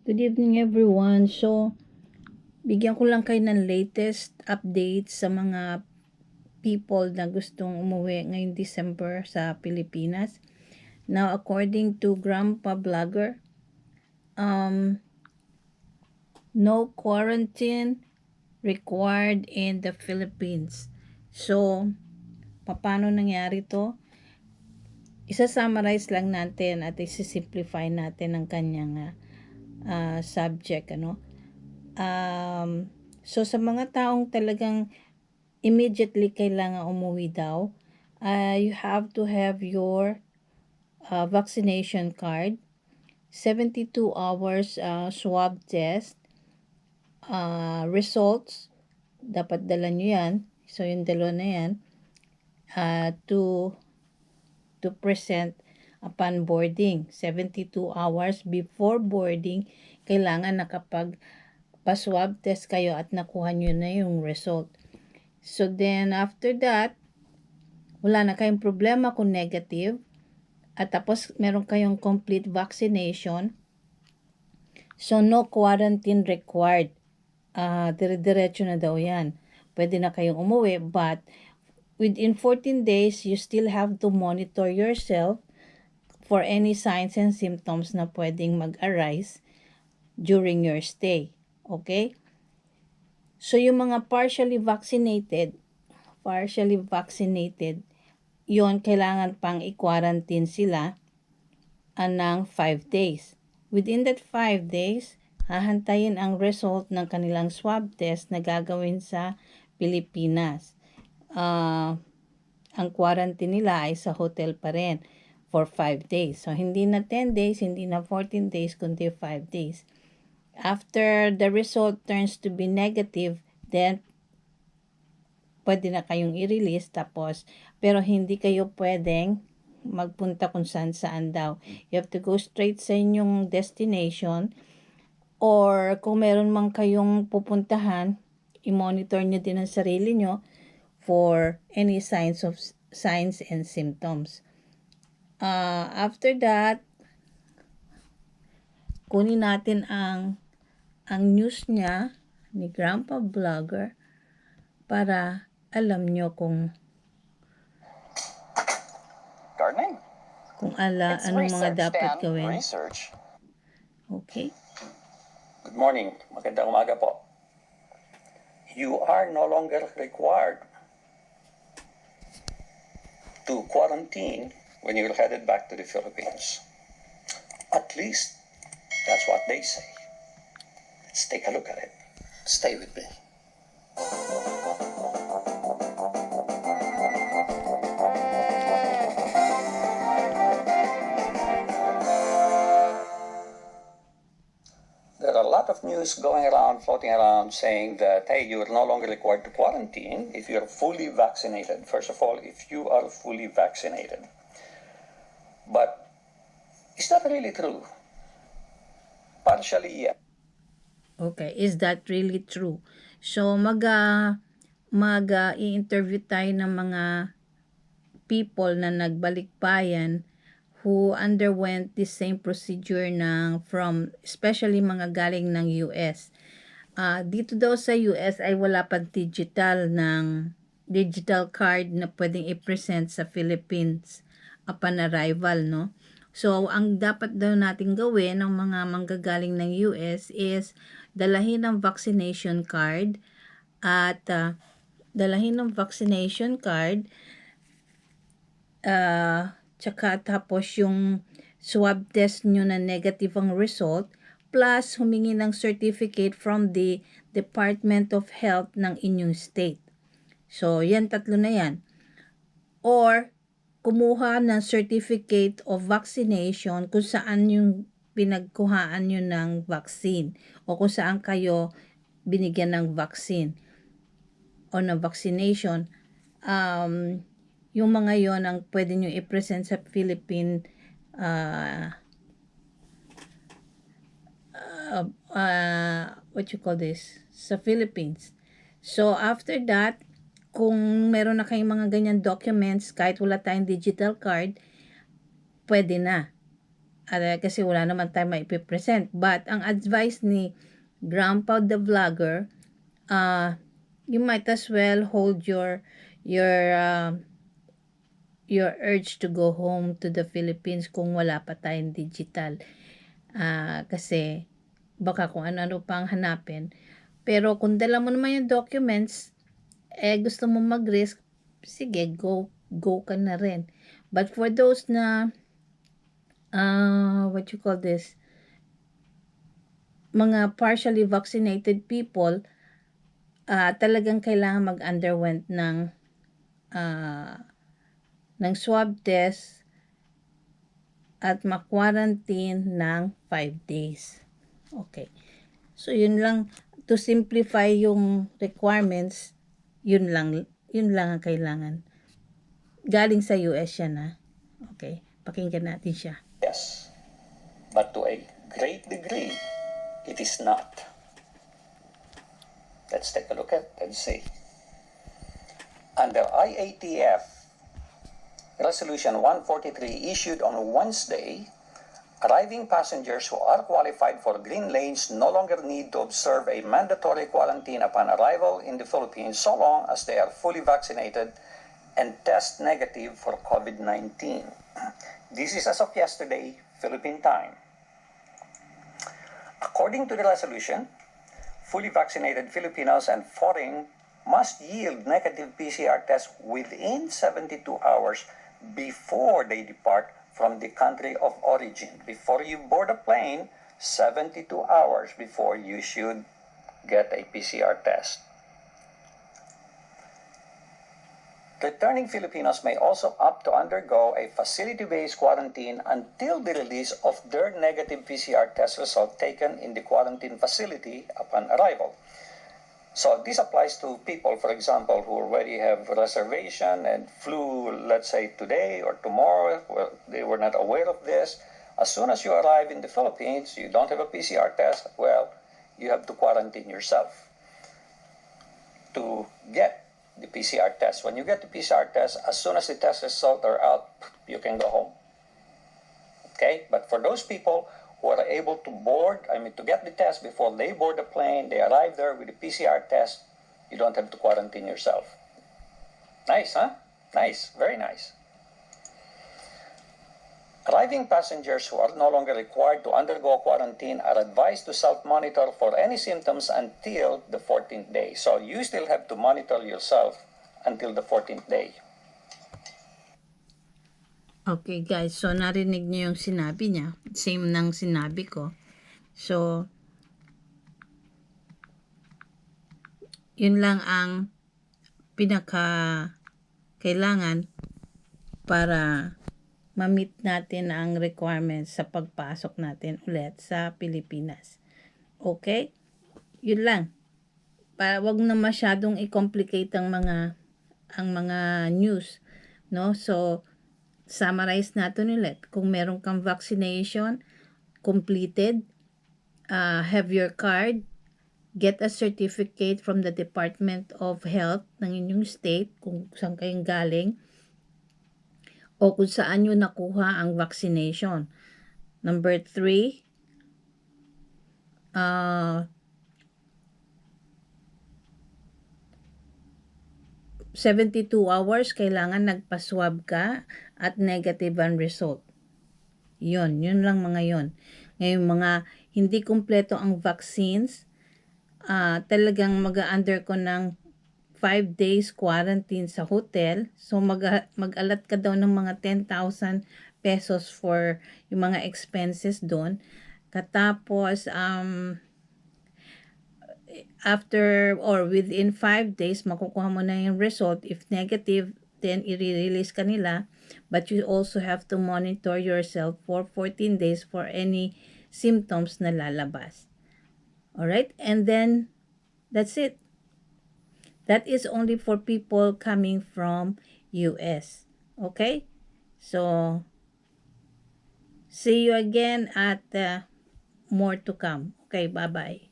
Good evening everyone. So, bigyan ko lang kayo ng latest update sa mga people na gustong umuwi ngayong December sa Pilipinas. Now, according to Grandpa Vlogger, no quarantine required in the Philippines. So, paano nangyari to? Isa-summarize lang natin at isi-simplify natin ang kanyang subject, so sa mga taong talagang immediately kailangan umuwi daw, you have to have your vaccination card, 72 hours swab test, results, dapat dala nyo yan. So yung dalawa na yan, to present upon boarding. 72 hours before boarding, kailangan pa-swab test kayo at nakuha nyo na yung result. So then after that, wala na kayong problema kung negative. At tapos meron kayong complete vaccination. So no quarantine required. Dire-diretso na daw yan. Pwede na kayong umuwi, but within 14 days, you still have to monitor yourself for any signs and symptoms na pwedeng mag-arise during your stay. Okay? So, yung mga partially vaccinated, yon kailangan pang i-quarantine sila ng 5 days. Within that 5 days, hahantayin ang result ng kanilang swab test na gagawin sa Pilipinas. Ang quarantine nila ay sa hotel pa rin for 5 days. So, hindi na 10 days, hindi na 14 days, kundi 5 days. After the result turns to be negative, then pwede na kayong i-release pero hindi kayo pwedeng magpunta kung saan daw. You have to go straight sa inyong destination, or kung meron man kayong pupuntahan, i-monitor nyo din ang sarili nyo for any signs and symptoms. After that, kunin natin ang news niya ni Grandpa Vlogger para alam nyo kung gardening. Anong mga dapat gawin. Research. Okay. Good morning. Magandang umaga po. You are no longer required to quarantine when you're headed back to the Philippines. At least, that's what they say. Let's take a look at it. Stay with me. There are a lot of news floating around, saying that, hey, you're no longer required to quarantine if you're fully vaccinated. First of all, if you are fully vaccinated. But is that really true? Partially, yeah. Okay, is that really true? So, i-interview tayo ng mga people na nagbalikbayan who underwent the same procedure especially mga galing ng US. Dito daw sa US ay wala pang digital card na pwedeng i-present sa Philippines upon arrival, no? So, ang dapat daw natin gawin ng mga manggagaling ng US is dalahin ang vaccination card at tsaka tapos yung swab test nyo na negative ang result, plus humingi ng certificate from the Department of Health ng inyong state. So, yan, tatlo na yan. Or, kumuha ng certificate of vaccination kung saan yung pinagkuhaan nyo ng vaccine o kung saan kayo binigyan ng vaccine o ng vaccination. Yung mga yon ang pwede nyo i-present sa Philippine sa Philippines. So, after that, kung meron na kayong mga ganyan documents, kahit wala tayong digital card, pwede na. kasi wala naman tayo maipipresent. But ang advice ni Grandpa the Vlogger, you might as well hold your urge to go home to the Philippines kung wala pa tayong digital. Kasi baka kung ano-ano pang hanapin. Pero kung dala mo naman yung documents, gusto mo mag-risk, sige, go ka na rin. But for those na what you call this, mga partially vaccinated people, talagang kailangan mag-underwent ng swab test at ma-quarantine ng 5 days. Okay. So, yun lang. To simplify yung requirements, yun lang ang kailangan. Galing sa US yan, ha? Okay. Pakinggan natin siya. Yes. But to a great degree, it is not. Let's take a look at it and see. Under IATF Resolution 143 issued on Wednesday, arriving passengers who are qualified for green lanes no longer need to observe a mandatory quarantine upon arrival in the Philippines so long as they are fully vaccinated and test negative for COVID-19. This is as of yesterday, Philippine time. According to the resolution, fully vaccinated Filipinos and foreign must yield negative PCR tests within 72 hours before they depart from the country of origin. Before you board a plane, 72 hours before you should get a PCR test. Returning Filipinos may also opt to undergo a facility-based quarantine until the release of their negative PCR test result taken in the quarantine facility upon arrival. So this applies to people, for example, who already have reservation and flew, let's say, today or tomorrow. Well, they were not aware of this. As soon as you arrive in the Philippines, you don't have a PCR test, well, you have to quarantine yourself to get the PCR test. When you get the PCR test, as soon as the test results are out, you can go home. Okay? But for those people who are able to to get the test before they board the plane, they arrive there with the PCR test, you don't have to quarantine yourself. Nice, huh? Nice. Very nice. Arriving passengers who are no longer required to undergo quarantine are advised to self-monitor for any symptoms until the 14th day. So you still have to monitor yourself until the 14th day. Okay guys, so narinig niyo yung sinabi niya. Same ng sinabi ko. So, yun lang ang kailangan para ma-meet natin ang requirements sa pagpasok natin ulit sa Pilipinas. Okay? Yun lang. Para wag na masyadong i-complicate ang mga news, no? So summarize natin ulit. Kung meron kang vaccination completed, have your card, get a certificate from the Department of Health ng inyong state kung saan kayong galing o kung saan nyo nakuha ang vaccination. Number 3, 72 hours kailangan nagpa-swab ka at negative ang result. Yun lang mga yun. Ngayon mga hindi kumpleto ang vaccines, talagang mag-under ko ng 5 days quarantine sa hotel. So mag-alat ka daw ng mga 10,000 pesos for yung mga expenses doon. Katapos after or within 5 days makukuha mo na yung result. If negative, then i-release ka nila. But you also have to monitor yourself for 14 days for any symptoms na lalabas. Alright? And then that's it. That is only for people coming from US. Okay? So, see you again at more to come. Okay, bye-bye.